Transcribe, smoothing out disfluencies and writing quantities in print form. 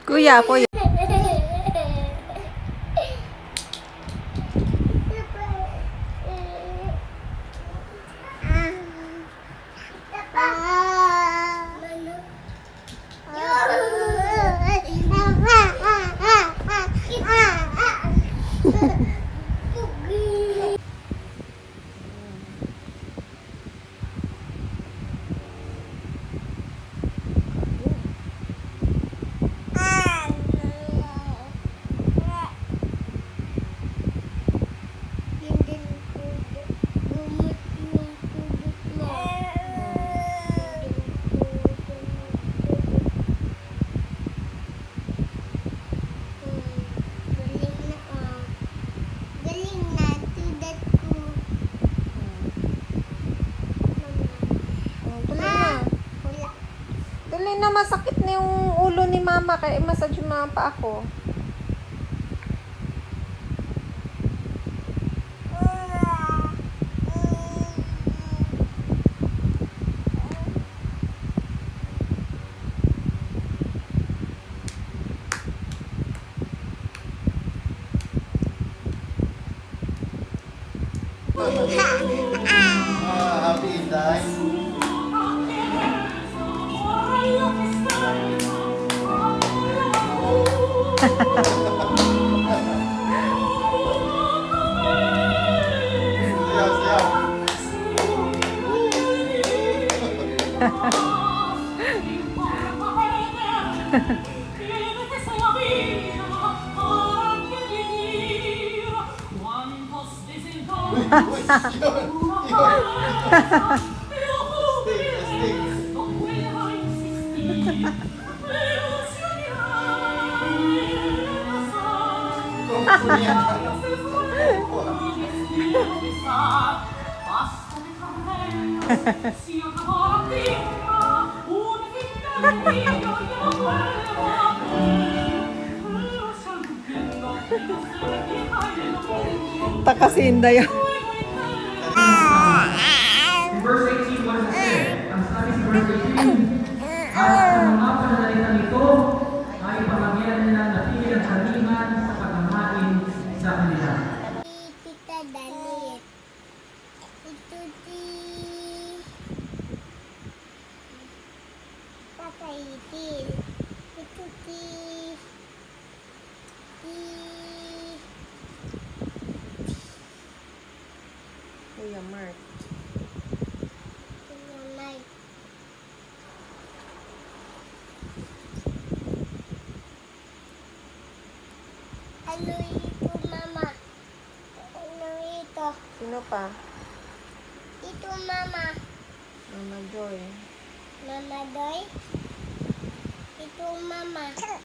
Kuya, kuya. Dali na, masakit na yung ulo ni mama. Kaya massage mo ang paa ko. Happy Inday. Takasinda yun. Verse 18, what does it say? Ang sabi sa verse 18, at sa mga pananalitan nito ay pamagyan nila natigil ang kaliman sa pagmamain sa kanila. Tita Dalit. Ito si Tata Itil. Ito si Kuya Mark. Mike. Ano ito, Mama? Ano ito? Sino pa? Ito, Mama. Mama Joy. Mama Doy. Ito, Mama.